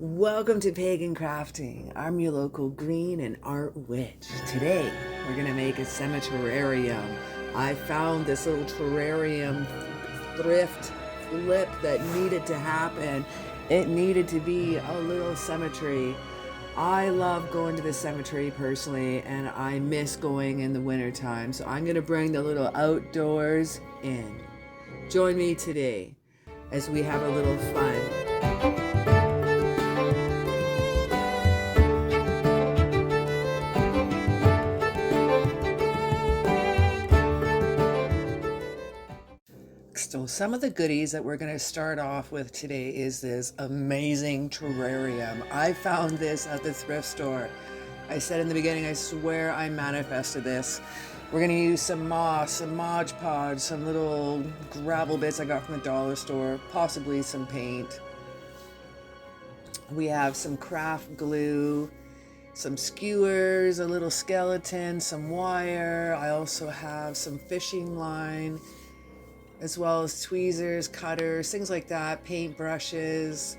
Welcome to Pagan Crafting. I'm your local green and art witch. Today, we're gonna make a cemeterarium. I found this little terrarium thrift flip that needed to happen. It needed to be a little cemetery. I love going to the cemetery personally, and I miss going in the wintertime. So I'm gonna bring the little outdoors in. Join me today as we have a little fun. So some of the goodies that we're going to start off with today is this amazing terrarium. I found this at the thrift store. I said in the beginning, I swear I manifested this. We're going to use some moss, some Mod Podge, some little gravel bits I got from the dollar store, possibly some paint. We have some craft glue, some skewers, a little skeleton, some wire. I also have some fishing line, as well as tweezers, cutters, things like that, paint brushes.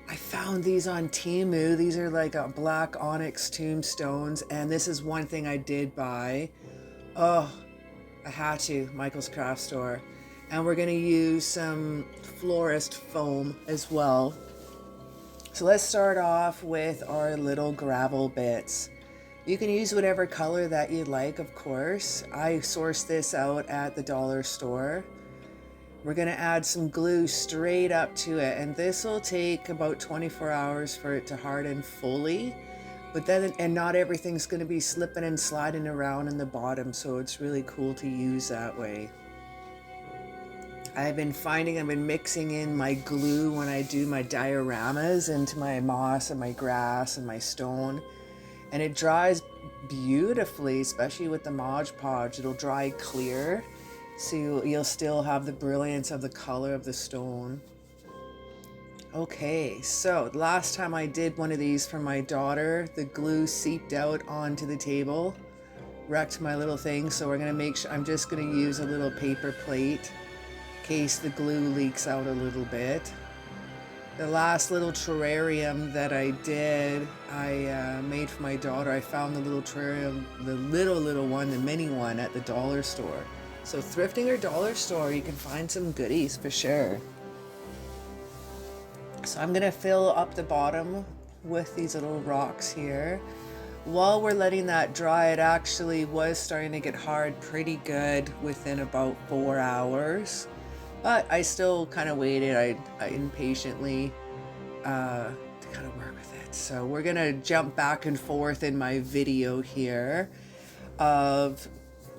I found these on Temu. These are like a black onyx tombstones, and this is one thing I did buy. Oh, I had to, Michael's Craft Store. And we're gonna use some Florist Foam as well. So let's start off with our little gravel bits. You can use whatever color that you like, of course. I sourced this out at the dollar store. We're going to add some glue straight up to it, and this will take about 24 hours for it to harden fully, but then and not everything's going to be slipping and sliding around in the bottom, so it's really cool to use that way. I've been mixing in my glue when I do my dioramas into my moss and my grass and my stone, and it dries beautifully, especially with the Mod Podge. It'll dry clear, so you'll still have the brilliance of the color of the stone. Okay, so last time I did one of these for my daughter, the glue seeped out onto the table, wrecked my little thing, so we're gonna make sure, I'm just gonna use a little paper plate in case the glue leaks out a little bit. The last little terrarium that I did, I made for my daughter. I found the little terrarium, the little one, the mini one at the dollar store. So thrifting or dollar store, you can find some goodies for sure. So I'm gonna fill up the bottom with these little rocks here. While we're letting that dry, it actually was starting to get hard pretty good within about 4 hours. But I still kind of waited, I impatiently to kind of work with it. So we're gonna jump back and forth in my video here of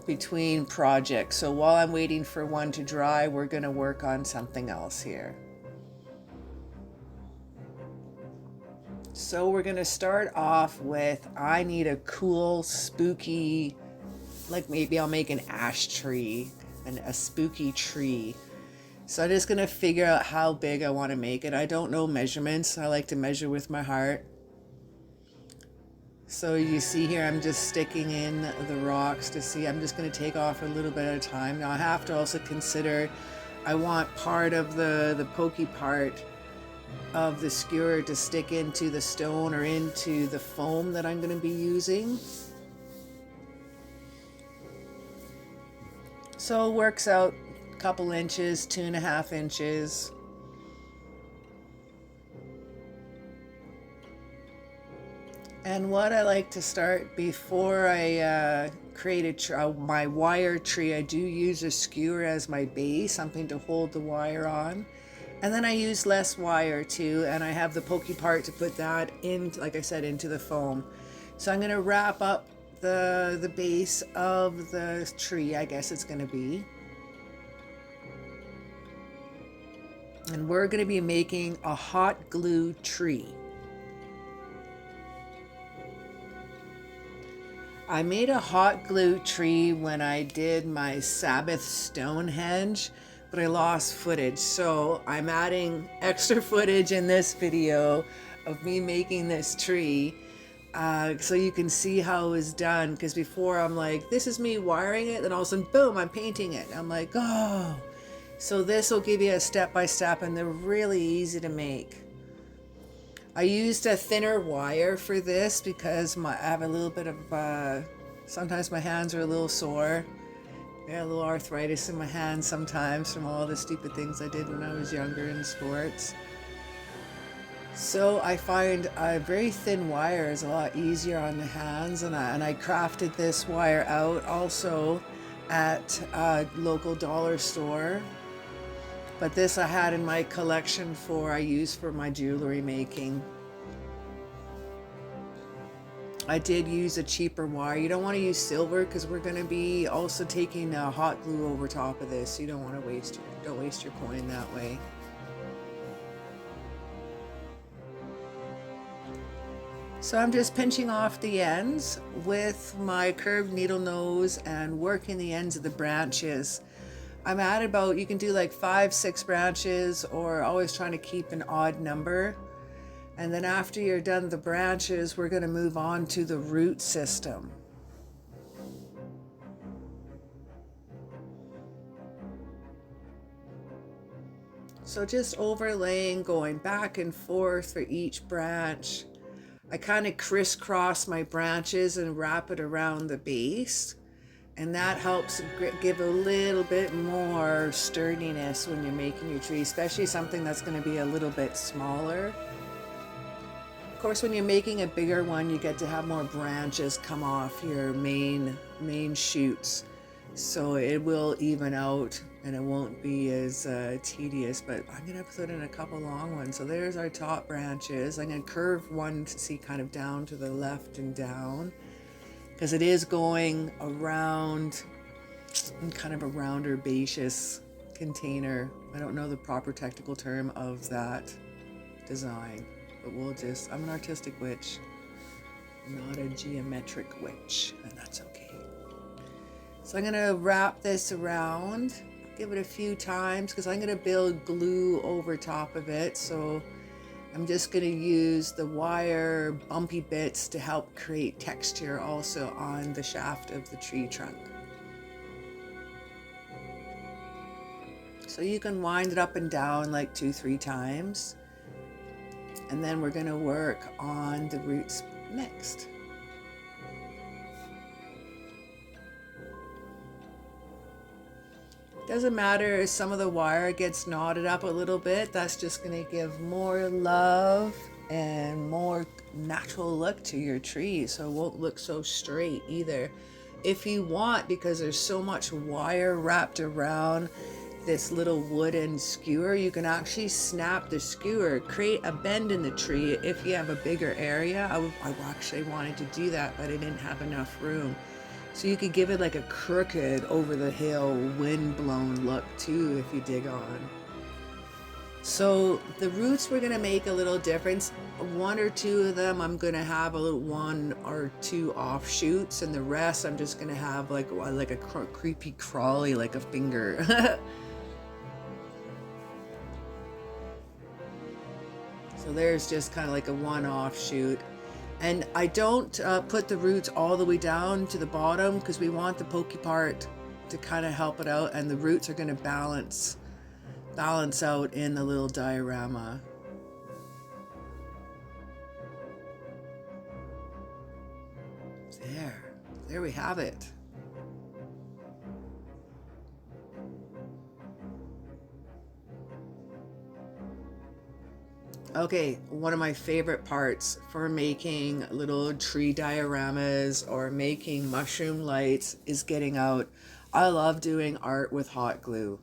between projects. So while I'm waiting for one to dry, we're going to work on something else here. So we're going to start off with, I need a cool, spooky, like maybe I'll make an ash tree and a spooky tree. So I'm just going to figure out how big I want to make it. I don't know measurements. I like to measure with my heart. So you see here, I'm just sticking in the rocks to see. I'm just going to take off a little bit at a time. Now I have to also consider, I want part of the pokey part of the skewer to stick into the stone or into the foam that I'm going to be using. So it works out a couple inches, 2.5 inches. And what I like to start before I create my wire tree, I do use a skewer as my base, something to hold the wire on. And then I use less wire too, and I have the pokey part to put that in, like I said, into the foam. So I'm going to wrap up the base of the tree, I guess it's going to be. And we're going to be making a hot glue tree. I made a hot glue tree when I did my Sabbath Stonehenge, but I lost footage. So I'm adding extra footage in this video of me making this tree so you can see how it was done. Because before I'm like, this is me wiring it, then all of a sudden, boom, I'm painting it. I'm like, oh. So this will give you a step-by-step, and they're really easy to make. I used a thinner wire for this because I have a little bit of, sometimes my hands are a little sore. I got a little arthritis in my hands sometimes from all the stupid things I did when I was younger in sports. So I find a very thin wire is a lot easier on the hands, and I crafted this wire out also at a local dollar store. But this I had in my collection I use for my jewelry making. I did use a cheaper wire. You don't want to use silver because we're going to be also taking hot glue over top of this. So you don't want to waste your coin that way. So I'm just pinching off the ends with my curved needle nose and working the ends of the branches. I'm at about, you can do like 5-6 branches, or always trying to keep an odd number. And then after you're done with the branches, we're going to move on to the root system. So just overlaying, going back and forth for each branch. I kind of crisscross my branches and wrap it around the base. And that helps give a little bit more sturdiness when you're making your tree, especially something that's going to be a little bit smaller. Of course, when you're making a bigger one, you get to have more branches come off your main shoots. So it will even out and it won't be as tedious, but I'm going to put in a couple long ones. So there's our top branches. I'm going to curve one to see kind of down to the left and down, because it is going around in kind of a rounder baseous container. I don't know the proper technical term of that design, but I'm an artistic witch, not a geometric witch, and that's okay. So I'm gonna wrap this around, give it a few times, because I'm gonna build glue over top of it. So I'm just going to use the wire bumpy bits to help create texture also on the shaft of the tree trunk. So you can wind it up and down like 2-3 times. And then we're going to work on the roots next. Doesn't matter if some of the wire gets knotted up a little bit. That's just going to give more love and more natural look to your tree, so it won't look so straight either. If you want, because there's so much wire wrapped around this little wooden skewer, you can actually snap the skewer, create a bend in the tree if you have a bigger area. I actually wanted to do that, but I didn't have enough room. So you could give it like a crooked, over the hill, wind-blown look too if you dig on. So the roots, we're going to make a little difference. 1 or 2 of them I'm going to have a little 1 or 2 offshoots, and the rest I'm just going to have like a creepy crawly, like a finger. So there's just kind of like a 1 offshoot. And I don't put the roots all the way down to the bottom, because we want the pokey part to kind of help it out, and the roots are going to balance out in the little diorama. There we have it. Okay, one of my favorite parts for making little tree dioramas or making mushroom lights is getting out. I love doing art with hot glue.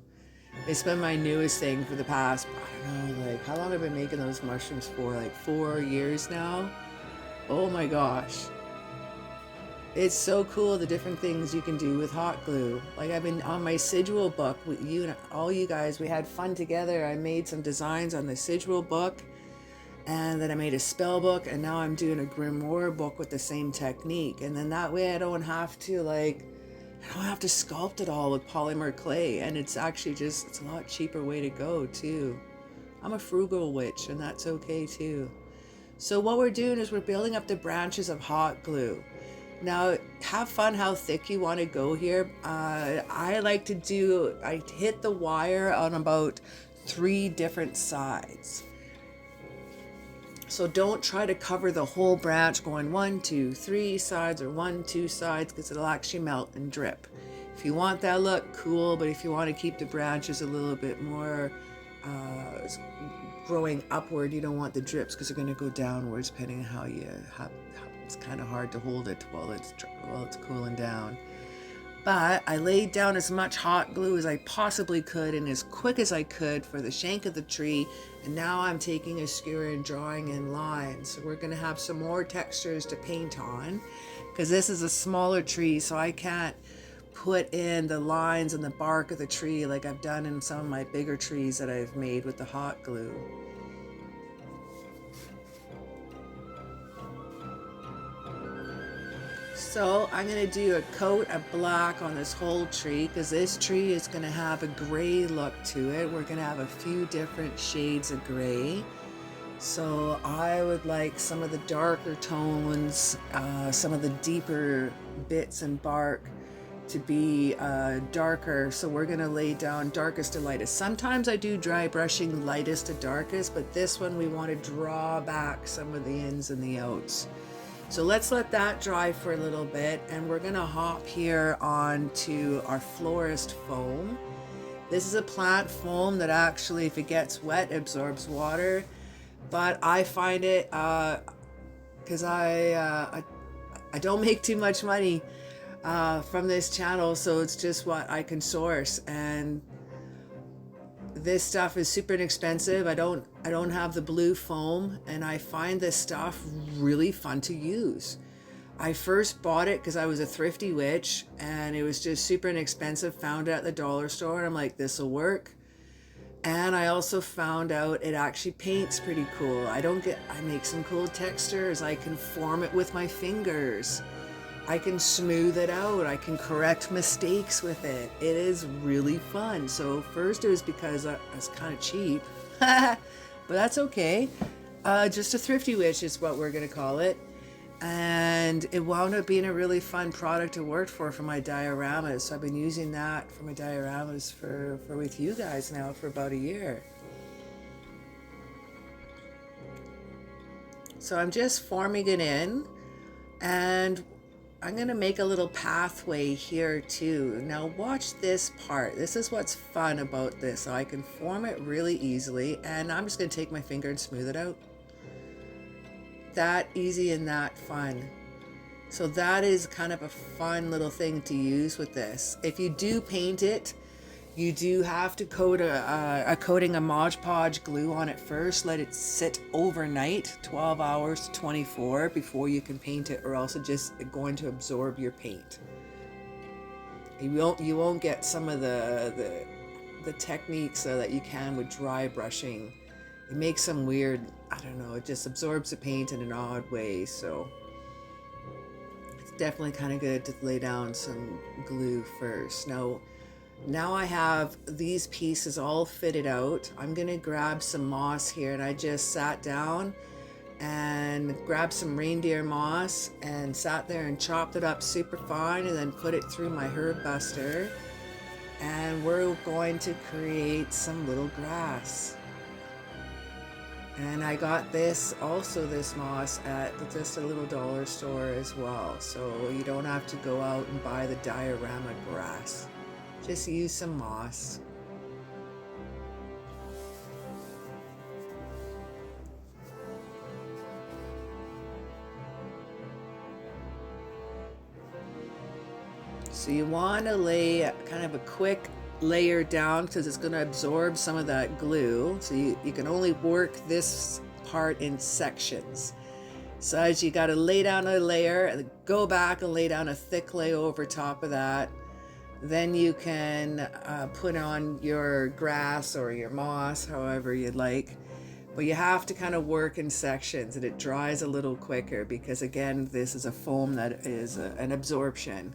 It's been my newest thing for the past, I don't know, like how long have I been making those mushrooms for? Like 4 years now? Oh my gosh. It's so cool, the different things you can do with hot glue. Like I've been on my sigil book with you and all you guys. We had fun together. I made some designs on the sigil book, and then I made a spell book, and now I'm doing a grimoire book with the same technique. And then that way I don't have to sculpt it all with polymer clay, and it's actually it's a lot cheaper way to go too. I'm a frugal witch, and that's okay too. So what we're doing is we're building up the branches of hot glue. Now, have fun how thick you want to go here. I hit the wire on about 3 different sides. So don't try to cover the whole branch going 1, 2, 3 sides or 1, 2 sides, because it'll actually melt and drip. If you want that look, cool, but if you want to keep the branches a little bit more growing upward, you don't want the drips because they're going to go downwards depending on how it's kind of hard to hold it while it's cooling down. But I laid down as much hot glue as I possibly could and as quick as I could for the shank of the tree. And now I'm taking a skewer and drawing in lines. So we're going to have some more textures to paint on, because this is a smaller tree, so I can't put in the lines in the bark of the tree like I've done in some of my bigger trees that I've made with the hot glue. So I'm going to do a coat of black on this whole tree, because this tree is going to have a gray look to it. We're going to have a few different shades of gray. So I would like some of the darker tones, some of the deeper bits and bark to be darker. So we're going to lay down darkest to lightest. Sometimes I do dry brushing lightest to darkest, but this one we want to draw back some of the ins and the outs. So let's let that dry for a little bit, and we're gonna hop here onto our Florist Foam. This is a plant foam that actually, if it gets wet, absorbs water, but I find it, because I don't make too much money from this channel, so it's just what I can source, and this stuff is super inexpensive. I don't have the blue foam, and I find this stuff really fun to use. I first bought it because I was a thrifty witch and it was just super inexpensive. Found it at the dollar store and I'm like, this will work. And I also found out it actually paints pretty cool. I make some cool textures. I can form it with my fingers. I can smooth it out. I can correct mistakes with it. It is really fun. So first it was because I was kind of cheap, but that's okay. Just a thrifty witch is what we're gonna call it. And it wound up being a really fun product to work for my dioramas. So I've been using that for my dioramas for with you guys now for about a year. So I'm just forming it in, and I'm going to make a little pathway here too. Now watch this part. This is what's fun about this. So I can form it really easily, and I'm just going to take my finger and smooth it out. That easy and that fun. So that is kind of a fun little thing to use with this. If you do paint it, you do have to coat a coating of Mod Podge glue on it first. Let it sit overnight, 12 hours to 24, before you can paint it, or else it's just going to absorb your paint. You won't get some of the techniques that you can with dry brushing. It makes some weird, I don't know, it just absorbs the paint in an odd way. So it's definitely kind of good to lay down some glue first. Now I have these pieces all fitted out. I'm gonna grab some moss here, and I just sat down and grabbed some reindeer moss and sat there and chopped it up super fine and then put it through my herb buster. And we're going to create some little grass. And I got this moss at just a little dollar store as well. So you don't have to go out and buy the diorama grass. Just use some moss. So you want to lay kind of a quick layer down because it's going to absorb some of that glue. So you can only work this part in sections. So as you got to lay down a layer and go back and lay down a thick layer over top of that. Then you can put on your grass or your moss, however you'd like. But you have to kind of work in sections, and it dries a little quicker because, again, this is a foam that is an absorption.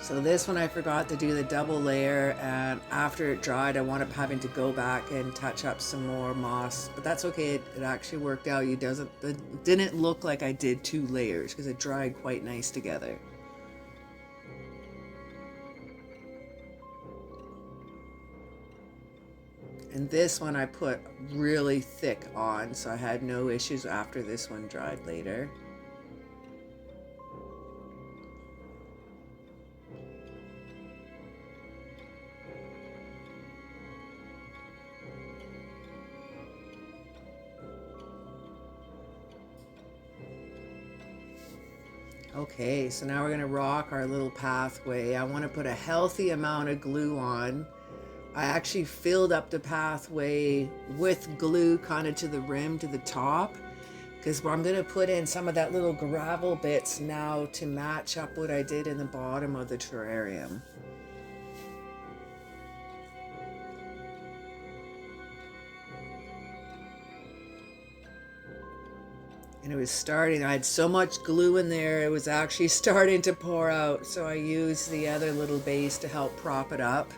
So this one I forgot to do the double layer, and after it dried I wound up having to go back and touch up some more moss, but that's okay. It actually worked out. It didn't look like I did 2 layers because it dried quite nice together. And this one I put really thick on, so I had no issues after this one dried later. Okay, so now we're gonna rock our little pathway. I want to put a healthy amount of glue on. I actually filled up the pathway with glue kind of to the rim, to the top, because I'm gonna put in some of that little gravel bits now to match up what I did in the bottom of the terrarium. And it was starting, I had so much glue in there, it was actually starting to pour out. So I used the other little base to help prop it up,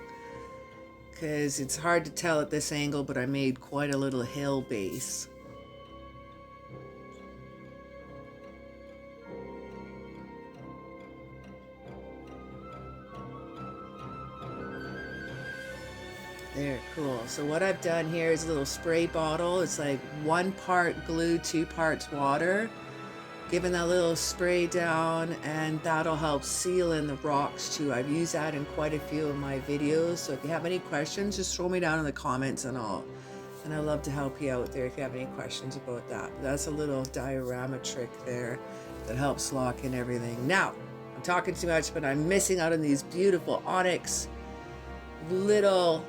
because it's hard to tell at this angle, but I made quite a little hill base. There, cool. So what I've done here is a little spray bottle. It's like 1 part glue, 2 parts water. Giving that little spray down, and that'll help seal in the rocks too. I've used that in quite a few of my videos. So if you have any questions, just throw me down in the comments and I'd love to help you out there if you have any questions about that. That's a little diorama trick there that helps lock in everything. Now, I'm talking too much, but I'm missing out on these beautiful onyx little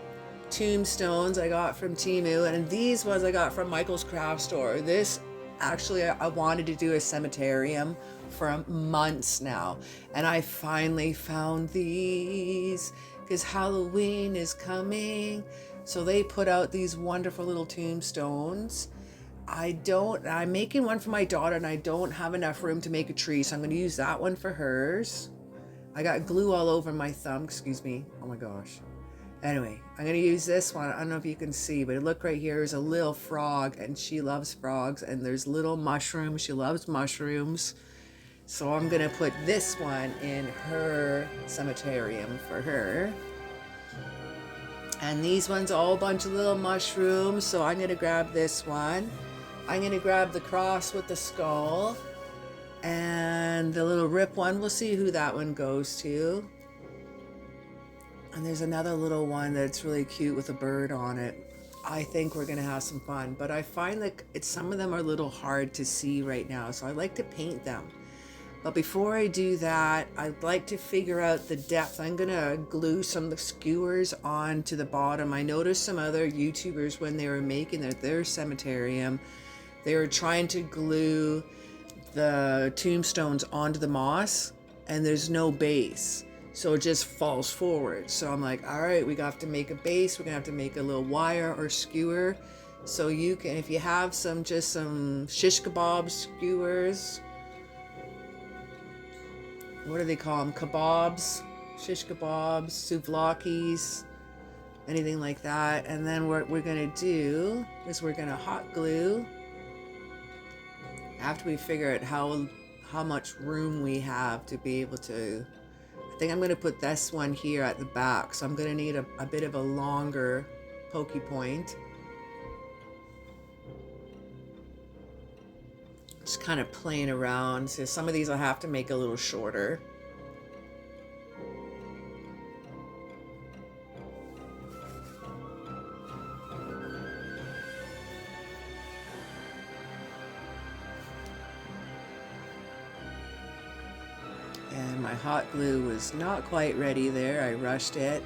tombstones I got from Temu, and these ones I got from Michael's craft store. This actually, I wanted to do a cemeterium for months now, and I finally found these because Halloween is coming. So they put out these wonderful little tombstones. I'm making one for my daughter, and I don't have enough room to make a tree, so I'm going to use that one for hers. I got glue all over my thumb, excuse me. Oh my gosh. Anyway, I'm going to use this one. I don't know if you can see, but look right here is a little frog, and she loves frogs, and there's little mushrooms. She loves mushrooms. So I'm going to put this one in her cemeterium for her. And these ones all a bunch of little mushrooms, so I'm going to grab this one. I'm going to grab the cross with the skull, and the little rip one. We'll see who that one goes to. And there's another little one that's really cute with a bird on it. I think we're gonna have some fun, but I find that some of them are a little hard to see right now, so I like to paint them. But before I do that, I'd like to figure out the depth. I'm gonna glue some of the skewers onto the bottom. I noticed some other YouTubers, when they were making their cemeterium, they were trying to glue the tombstones onto the moss, and there's no base. So it just falls forward. So I'm like, all right, we have to make a base. We're gonna have to make a little wire or skewer. So you can, if you have some shish kebab skewers, what do they call them? Kebabs, shish kebabs, souvlaki's, anything like that. And then what we're gonna do is we're gonna hot glue, after we figure out how much room we have to be able to. I think I'm going to put this one here at the back, so I'm going to need a bit of a longer pokey point. Just kind of playing around. So some of these I'll have to make a little shorter. And my hot glue was not quite ready there. I rushed it.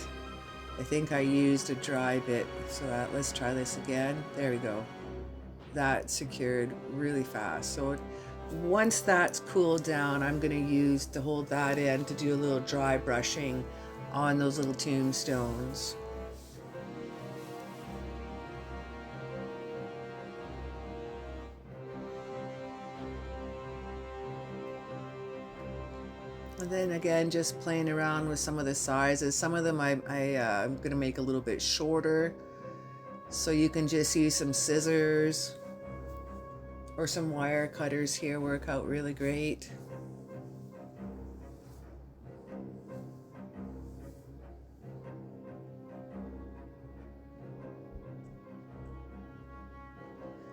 I think I used a dry bit. So let's try this again. There we go. That secured really fast. So once that's cooled down, I'm going to hold that in to do a little dry brushing on those little tombstones. And then again, just playing around with some of the sizes. Some of them I'm going to make a little bit shorter, so you can just use some scissors or some wire cutters here work out really great.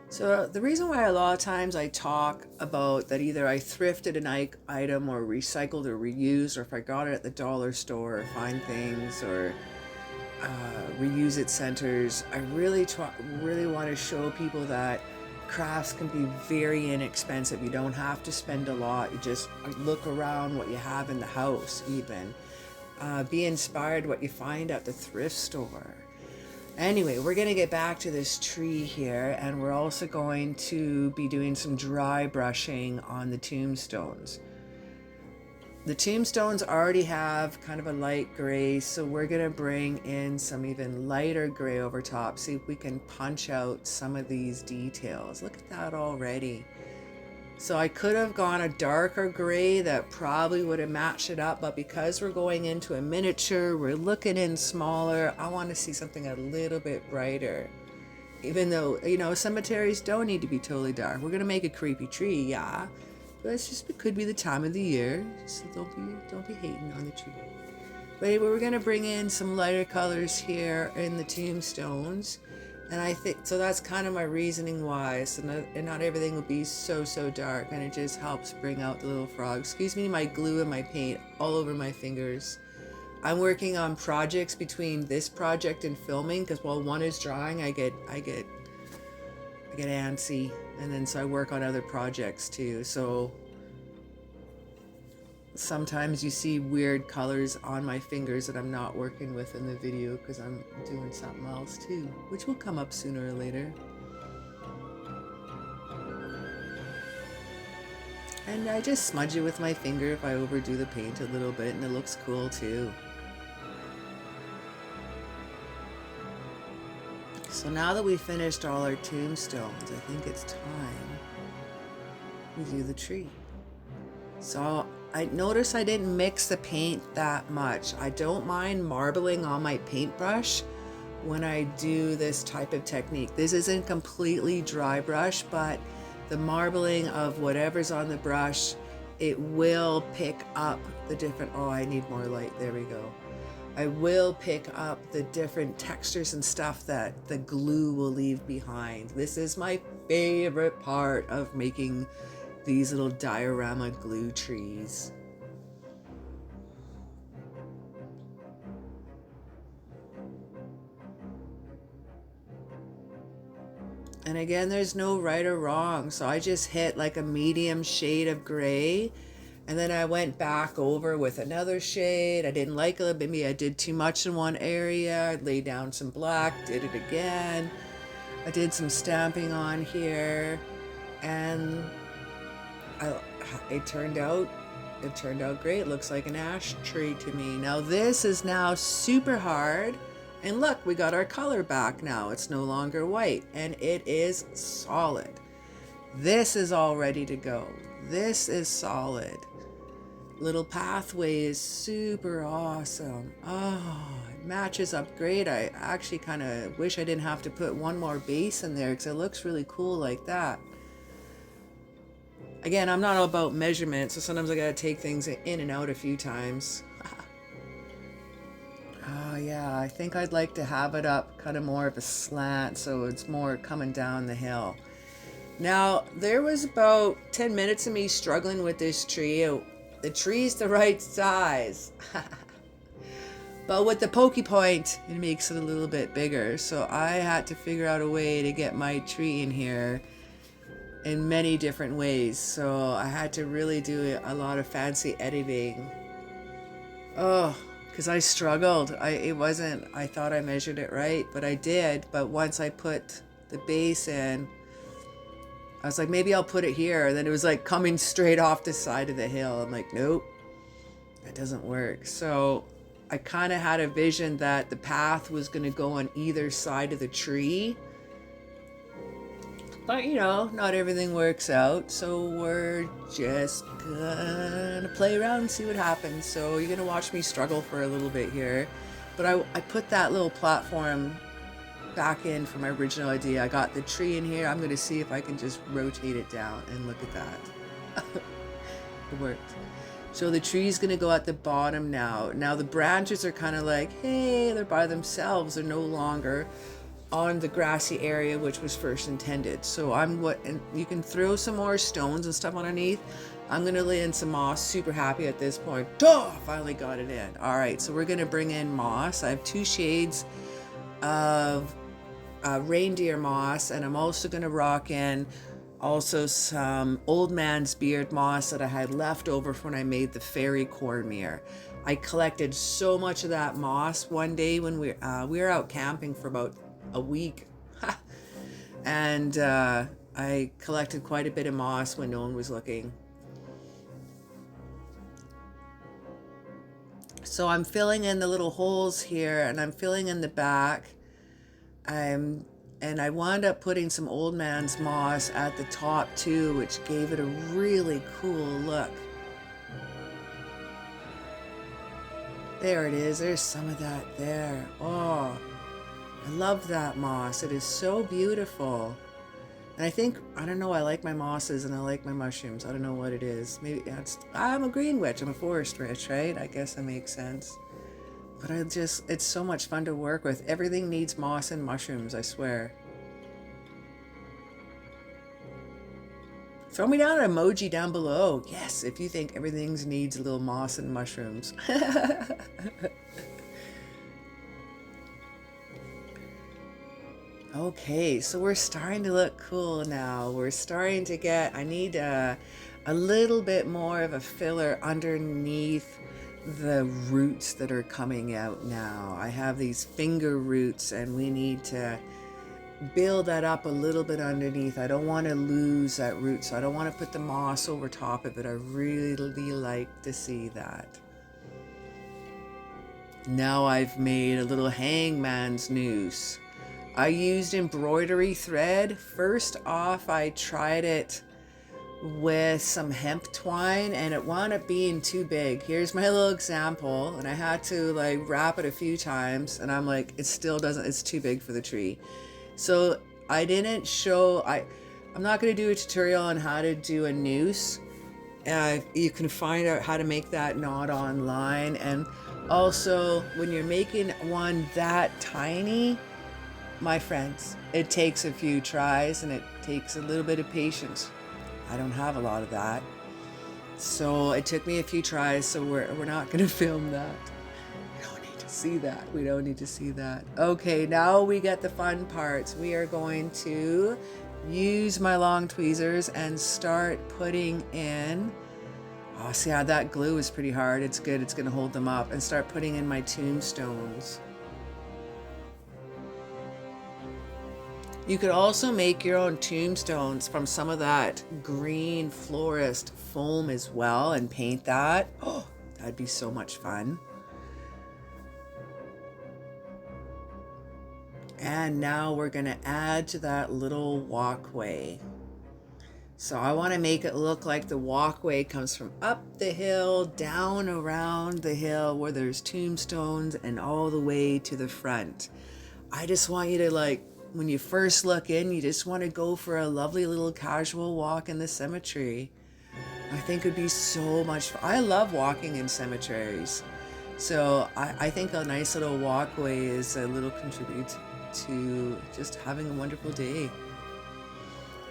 So the reason why a lot of times I talk about that either I thrifted an item or recycled or reused, or if I got it at the dollar store or find things or reuse it centers, I really want to show people that crafts can be very inexpensive. You don't have to spend a lot. You just look around what you have in the house even. Be inspired what you find at the thrift store. Anyway, we're going to get back to this tree here, and we're also going to be doing some dry brushing on the tombstones. The tombstones already have kind of a light gray, so we're going to bring in some even lighter gray over top, see if we can punch out some of these details. Look at that already. So I could have gone a darker gray that probably would have matched it up, but because we're going into a miniature, we're looking in smaller, I want to see something a little bit brighter. Even though, you know, cemeteries don't need to be totally dark. We're going to make a creepy tree, yeah. But it's just, it could be the time of the year, so don't be hating on the tree. But anyway, we're going to bring in some lighter colors here in the tombstones. And I think, so that's kind of my reasoning why. So not everything will be so dark, and it just helps bring out the little frog. Excuse me, my glue and my paint all over my fingers. I'm working on projects between this project and filming, because while one is drawing, I get antsy, and then so I work on other projects too. So sometimes you see weird colors on my fingers that I'm not working with in the video because I'm doing something else too, which will come up sooner or later. And I just smudge it with my finger if I overdo the paint a little bit, and it looks cool too. So now that we've finished all our tombstones, I think it's time we do the tree. So I noticed I didn't mix the paint that much. I don't mind marbling on my paintbrush when I do this type of technique. This isn't completely dry brush, but the marbling of whatever's on the brush, it will pick up the different, oh, I need more light, there we go. I will pick up the different textures and stuff that the glue will leave behind. This is my favorite part of making these little diorama glue trees. And again, there's no right or wrong. So I just hit like a medium shade of gray, and then I went back over with another shade. I didn't like it, maybe I did too much in one area. I laid down some black, did it again. I did some stamping on here, and it turned out great. It looks like an ash tree to me. Now this is now super hard, and look, we got our color back now. It's no longer white, and it is solid. This is all ready to go. This is solid. Little pathway is super awesome. Oh, it matches up great. I actually kind of wish I didn't have to put one more base in there, because it looks really cool like that. Again, I'm not all about measurements, so sometimes I gotta take things in and out a few times. Oh yeah, I think I'd like to have it up kind of more of a slant, so it's more coming down the hill. Now, there was about 10 minutes of me struggling with this tree. The tree's the right size. But with the pokey point, it makes it a little bit bigger. So I had to figure out a way to get my tree in here in many different ways. So I had to really do a lot of fancy editing. Oh, because I struggled. I thought I measured it right, but I did. But once I put the base in, I was like, maybe I'll put it here. And then it was like coming straight off the side of the hill. I'm like, nope, that doesn't work. So I kind of had a vision that the path was going to go on either side of the tree. But you know, not everything works out, so we're just gonna play around and see what happens. So you're gonna watch me struggle for a little bit here. But I put that little platform back in for my original idea. I got the tree in here. I'm gonna see if I can just rotate it down, and look at that. It worked. So the tree's gonna go at the bottom now. Now the branches are kind of like, hey, they're by themselves. They're no longer on the grassy area which was first intended. So and you can throw some more stones and stuff underneath. I'm gonna lay in some moss. Super happy at this point. Finally got it in. All right, so we're gonna bring in moss. I have 2 shades of reindeer moss, and I'm also gonna rock in also some old man's beard moss that I had left over from when I made the fairy cornmeal. I collected so much of that moss one day when we were out camping for about a week. And I collected quite a bit of moss when no one was looking. So I'm filling in the little holes here, and I'm filling in the back. And I wound up putting some old man's moss at the top too, which gave it a really cool look. There it is. There's some of that there. Oh, I love that moss. It is so beautiful. And I don't know, I like my mosses and I like my mushrooms. I don't know what it is. Maybe I'm a green witch. I'm a forest witch, right? I guess that makes sense. But it's so much fun to work with. Everything needs moss and mushrooms, I swear. Throw me down an emoji down below. Yes, if you think everything needs a little moss and mushrooms. Okay, so we're starting to look cool now. We're starting to get, I need a little bit more of a filler underneath the roots that are coming out now. I have these finger roots and we need to build that up a little bit underneath. I don't want to lose that root, so I don't want to put the moss over top of it. I really like to see that. Now I've made a little hangman's noose. I used embroidery thread. First off, I tried it with some hemp twine and it wound up being too big. Here's my little example, and I had to like wrap it a few times and I'm like, it still doesn't, it's too big for the tree. So I didn't show, I'm not going to do a tutorial on how to do a noose. You can find out how to make that knot online. And also when you're making one that tiny, my friends, it takes a few tries and it takes a little bit of patience. I don't have a lot of that. So it took me a few tries, so we're not going to film that. We don't need to see that. We don't need to see that. Okay, now we get the fun parts. We are going to use my long tweezers and start putting in, oh, see how that glue is pretty hard. It's good. It's going to hold them up. And start putting in my tombstones. You could also make your own tombstones from some of that green Florist Foam as well and paint that. Oh, that'd be so much fun. And now we're going to add to that little walkway. So I want to make it look like the walkway comes from up the hill, down around the hill where there's tombstones and all the way to the front. I just want you to like, when you first look in, you just want to go for a lovely little casual walk in the cemetery. I think it would be so much fun. I love walking in cemeteries. So I think a nice little walkway is a little contribute to just having a wonderful day.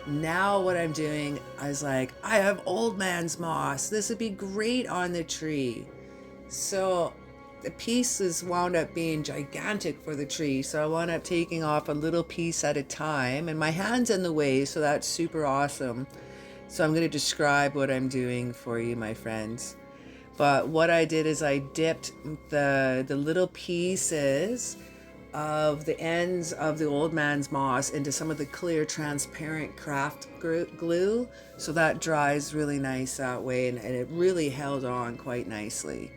Now what I'm doing is like, I have old man's moss. This would be great on the tree. So the pieces wound up being gigantic for the tree, so I wound up taking off a little piece at a time, and my hand's in the way, so that's super awesome. So I'm going to describe what I'm doing for you, my friends. But what I did is I dipped the little pieces of the ends of the old man's moss into some of the clear transparent craft glue, so that dries really nice that way, and it really held on quite nicely.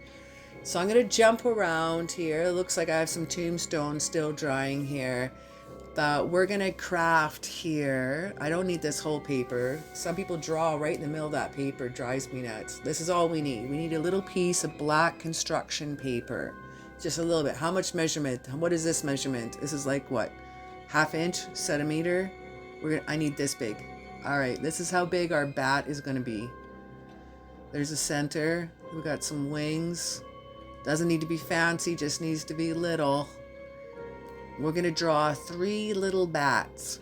So I'm going to jump around here. It looks like I have some tombstones still drying here. But we're gonna craft here. I don't need this whole paper. Some people draw right in the middle of that paper. It drives me nuts. This is all we need. We need a little piece of black construction paper. Just a little bit. How much measurement? What is this measurement? This is like what? Half inch? Centimeter? I need this big. All right, this is how big our bat is gonna be. There's a center. We got some wings. Doesn't need to be fancy, just needs to be little. We're gonna draw 3 little bats.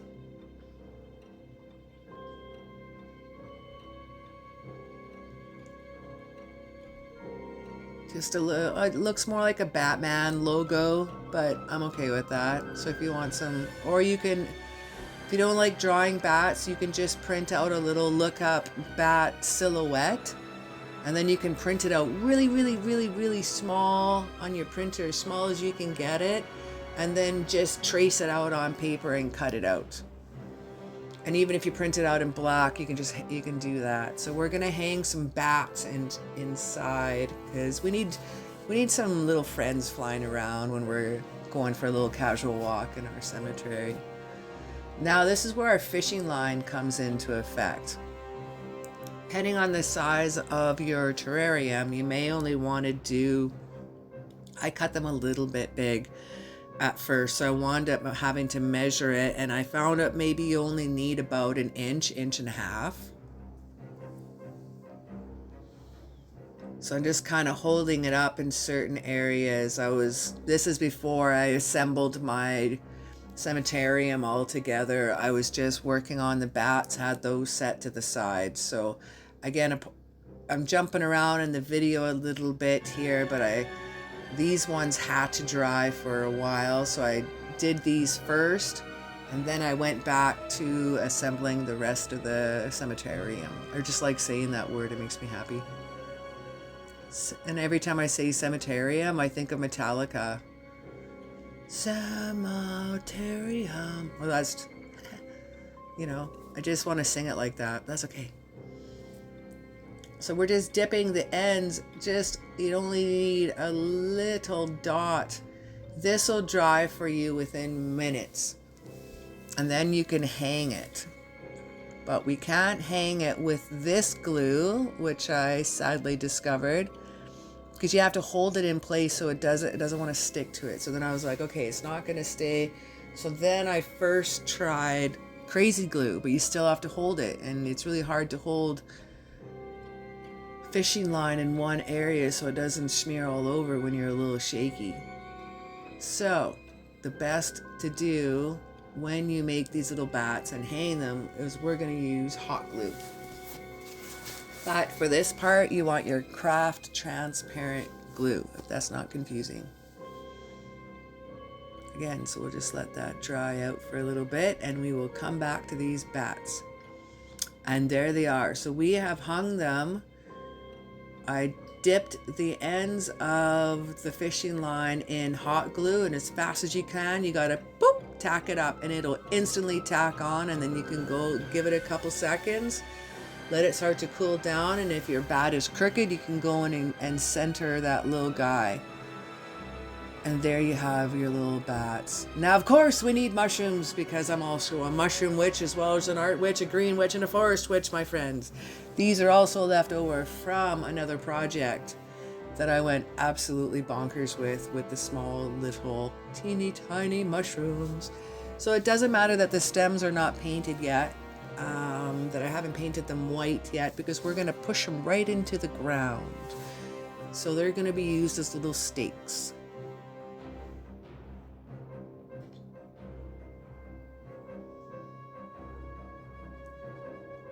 Just a little, it looks more like a Batman logo, but I'm okay with that. So if you want some, or you can, if you don't like drawing bats, you can just print out a little look up bat silhouette, and then you can print it out really, really, really, really small on your printer, as small as you can get it, and then just trace it out on paper and cut it out. And even if you print it out in black, you can do that. So we're gonna hang some bats inside, because we need some little friends flying around when we're going for a little casual walk in our cemetery. Now this is where our fishing line comes into effect. Depending on the size of your terrarium, you may only want to do, I cut them a little bit big at first, so I wound up having to measure it, and I found out maybe you only need about an inch, inch and a half. So I'm just kind of holding it up in certain areas. This is before I assembled my cemeterium all together. I was just working on the bats, had those set to the side. So again, I'm jumping around in the video a little bit here, but these ones had to dry for a while, so I did these first, and then I went back to assembling the rest of the cemeterium. I just like saying that word, it makes me happy. And every time I say cemeterium, I think of Metallica. Cemeterium. Well, that's, I just want to sing it like that. That's okay. So we're just dipping the ends, you only need a little dot. This will dry for you within minutes. And then you can hang it. But we can't hang it with this glue, which I sadly discovered, because you have to hold it in place so it doesn't want to stick to it. So then I was like, okay, it's not going to stay. So then I first tried crazy glue, but you still have to hold it, and it's really hard to hold fishing line in one area so it doesn't smear all over when you're a little shaky. So the best to do when you make these little bats and hang them is we're going to use hot glue. But for this part, you want your craft transparent glue, if that's not confusing. Again, so we'll just let that dry out for a little bit, and we will come back to these bats. And there they are. So we have hung them. I dipped the ends of the fishing line in hot glue, and as fast as you can, you gotta boop, tack it up, and it'll instantly tack on, and then you can go give it a couple seconds, let it start to cool down, and if your bat is crooked, you can go in and center that little guy. And there you have your little bats. Now, of course, we need mushrooms, because I'm also a mushroom witch as well as an art witch, a green witch, and a forest witch, my friends. These are also left over from another project that I went absolutely bonkers with the small little teeny tiny mushrooms. So it doesn't matter that the stems are not painted yet, that I haven't painted them white yet, because we're going to push them right into the ground. So they're going to be used as little stakes.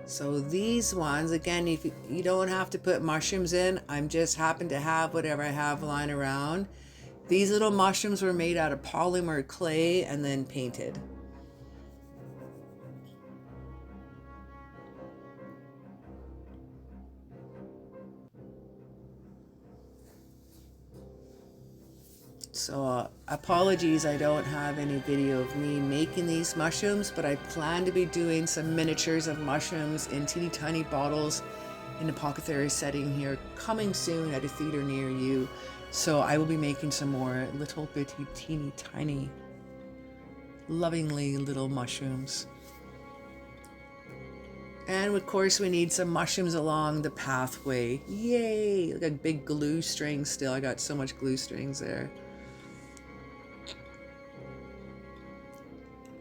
So these ones, again, if you don't have to put mushrooms in, I'm just happen to have whatever I have lying around. These little mushrooms were made out of polymer clay and then painted. So apologies, I don't have any video of me making these mushrooms, but I plan to be doing some miniatures of mushrooms in teeny tiny bottles in a apothecary setting here coming soon at a theater near you. So I will be making some more little bitty teeny tiny lovingly little mushrooms. And of course we need some mushrooms along the pathway. Yay! Look at big glue strings still. I got so much glue strings there.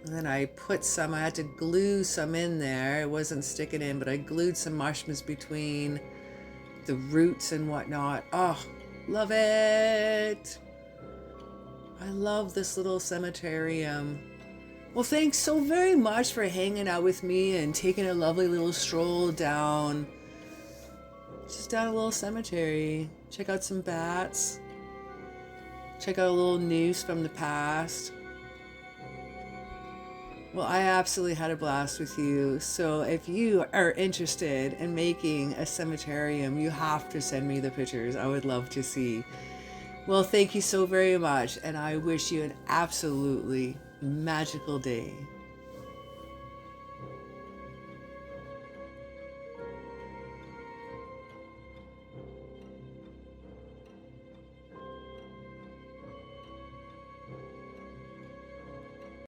And then I put some, I had to glue some in there. It wasn't sticking in, but I glued some mushrooms between the roots and whatnot. Oh, love it! I love this little cemeterium. Well, thanks so very much for hanging out with me and taking a lovely little stroll down, just down a little cemetery. Check out some bats. Check out a little noose from the past. Well, I absolutely had a blast with you. So if you are interested in making a cemeterium, you have to send me the pictures. I would love to see. Well, thank you so very much, and I wish you an absolutely magical day.